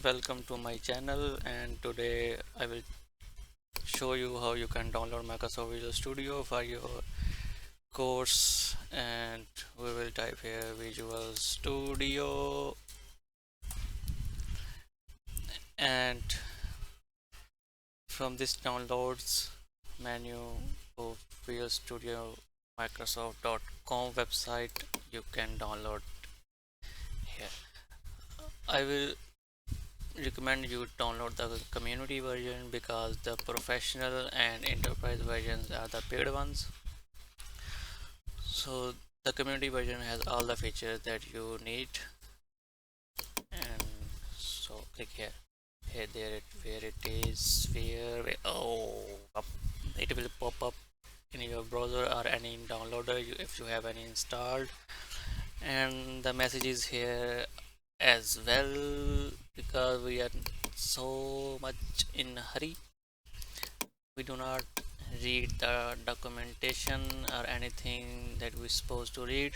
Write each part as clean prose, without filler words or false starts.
welcome to my channel, and today I will show you how you can download Microsoft Visual Studio for your course. And we will type here Visual Studio, and from this downloads menu of Visual Studio Microsoft.com website, you can download here. I will recommend you download the community version because the professional and enterprise versions are the paid ones. So the community version has all the features that you need, and so click here there where it is where it will pop up in your browser or any downloader if you have any installed, and the message is here as well because we are so much in a hurry. We do not read the documentation or anything that we're supposed to read,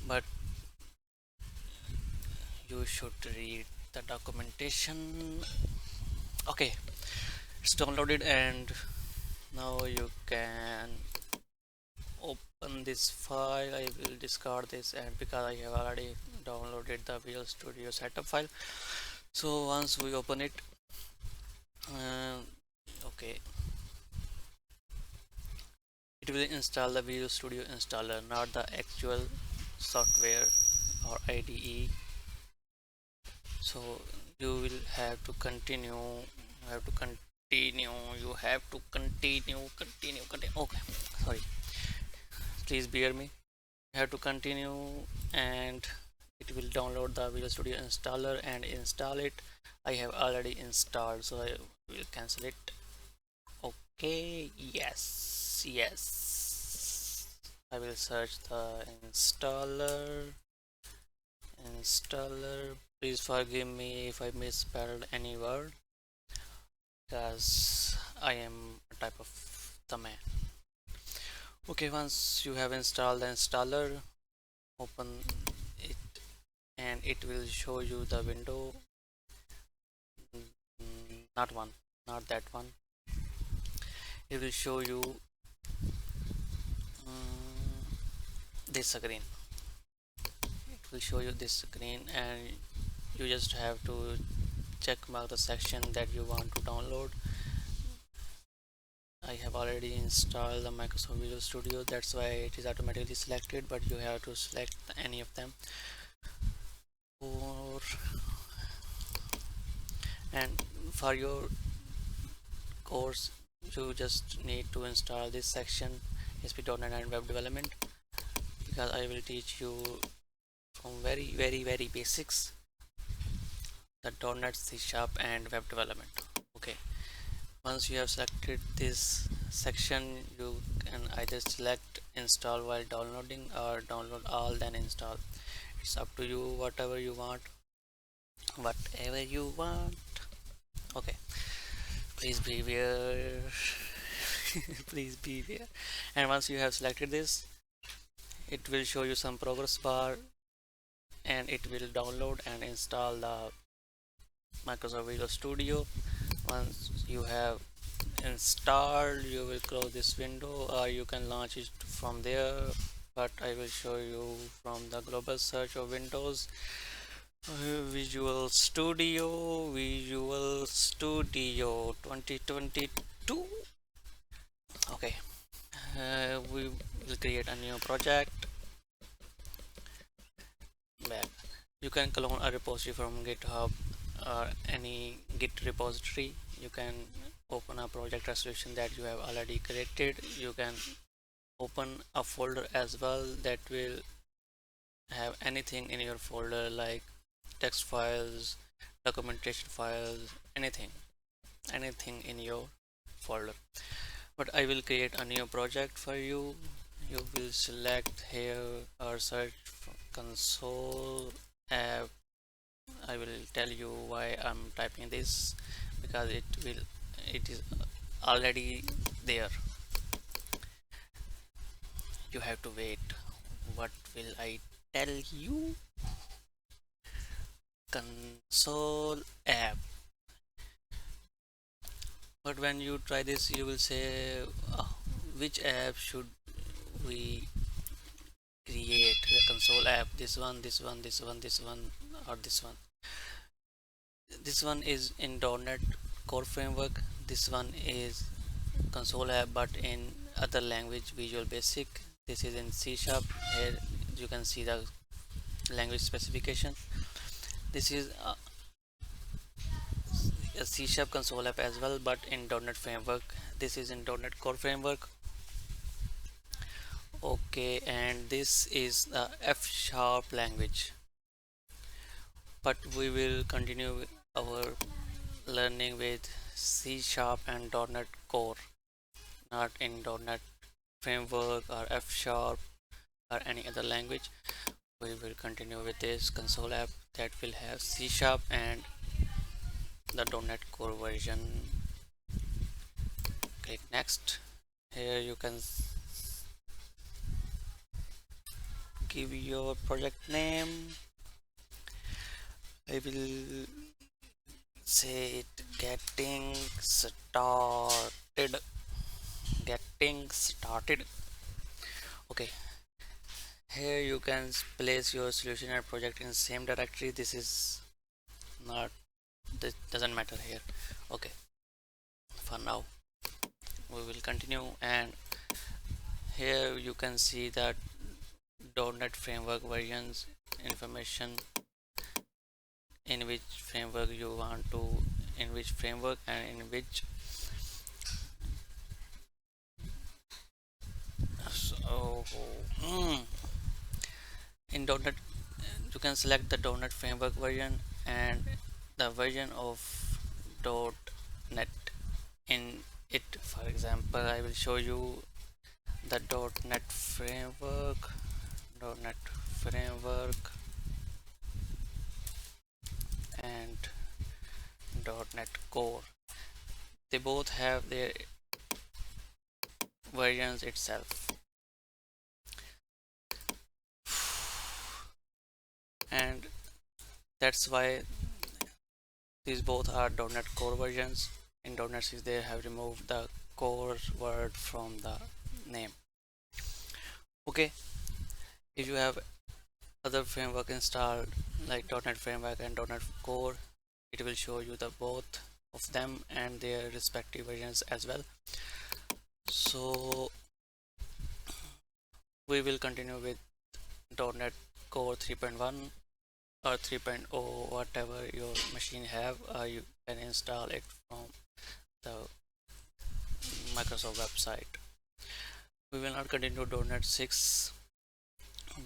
but you should read the documentation. Okay, it's downloaded, and now you can open this file. I will discard this, and because I have already downloaded the Visual Studio setup file, so once we open it, okay, it will install the Visual Studio installer, not the actual software or IDE. So you will have to continue, continue. Okay, sorry, please bear me. You have to continue, and it will download the Visual Studio installer and install it. I have already installed, so I will cancel it. Okay, yes, I will search the installer. Please forgive me if I misspelled any word because I am a type of the man. Okay, once you have installed the installer, open it and it will show you the window. Not that one. It will show you this screen. It will show you this screen, and you just have to check mark the section that you want to download. I have already installed the Microsoft Visual Studio, that's why it is automatically selected, but you have to select any of them. And for your course, you just need to install this section, ASP.NET and web development, because I will teach you from very basics the .NET, C# and web development. Okay, once you have selected this section, you can either select install while downloading or download all then install. It's up to you, whatever you want. Okay, please beware. Please beware. And once you have selected this, it will show you some progress bar, and it will download and install the Microsoft Visual Studio. Once you have installed, you will close this window, or you can launch it from there, but I will show you from the global search of Windows. Visual Studio 2022. Okay, we will create a new project. You can clone a repository from GitHub or any Git repository. You can open a project resolution that you have already created. You can open a folder as well that will have anything in your folder, like text files, documentation files, anything in your folder. But I will create a new project for you. You will select here or search for console app. I will tell you why I'm typing this, because it is already there. You have to wait. What will I tell you? console app. But when you try this, you will say, "Oh, which app should we create? The console app, this one, this one, this one, this one, or this one?" This one is in .NET Core Framework. This one is console app but in other language, Visual Basic. This is in C Sharp. Here you can see the language specification. This is a C Sharp console app as well, but in .NET Framework. This is in .NET Core Framework. Okay, and this is the F Sharp language. But we will continue our learning with C Sharp and .NET Core, not in .NET Framework or F Sharp or any other language. We will continue with this console app that will have C Sharp and the .NET Core version. Click next. Here you can give your project name. I will say it getting started. Getting started. Okay, here you can place your solution and project in same directory. This is not, this doesn't matter here. Okay, for now we will continue, and here you can see that .NET Framework versions information, in which framework you want to, in which framework and in which. So in .NET you can select the .NET Framework version and the version of .NET in it. For example, I will show you the .NET Framework, .NET Framework and .NET Core. They both have their versions itself, and that's why these both are .NET Core versions. In .NET 6 they have removed the core word from the name. Okay, if you have other framework installed like .NET Framework and .NET Core, it will show you the both of them and their respective versions as well. So we will continue with .NET Core 3.1 or 3.0, whatever your machine have. You can install it from the Microsoft website. We will not continue .NET 6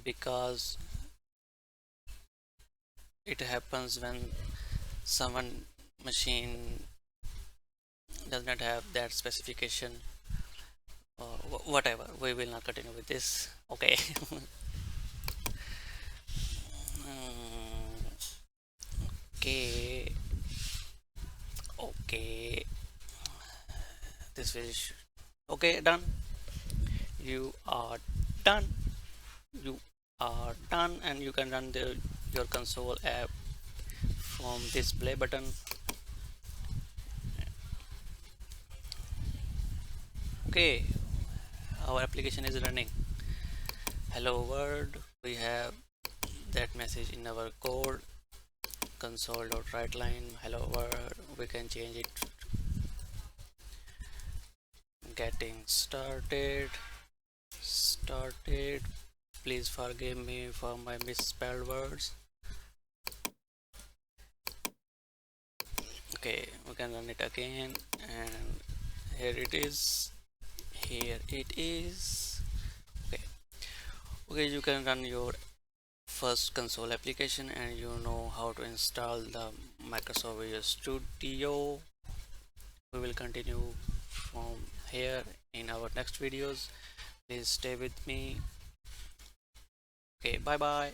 because it happens when someone machine does not have that specification or whatever. We will not continue with this. Okay. Okay, okay, this is okay. Done. You are done. You are done, and you can run your console app from this play button. Okay, our application is running. Hello world. We have that message in our code. Console.writeLine. Hello world. We can change it. Getting started. Please forgive me for my misspelled words. Okay, we can run it again, and here it is. Here it is. Okay, you can run your first console application and you know how to install the Microsoft Visual Studio. We will continue from here in our next videos. Please stay with me. Okay, bye bye.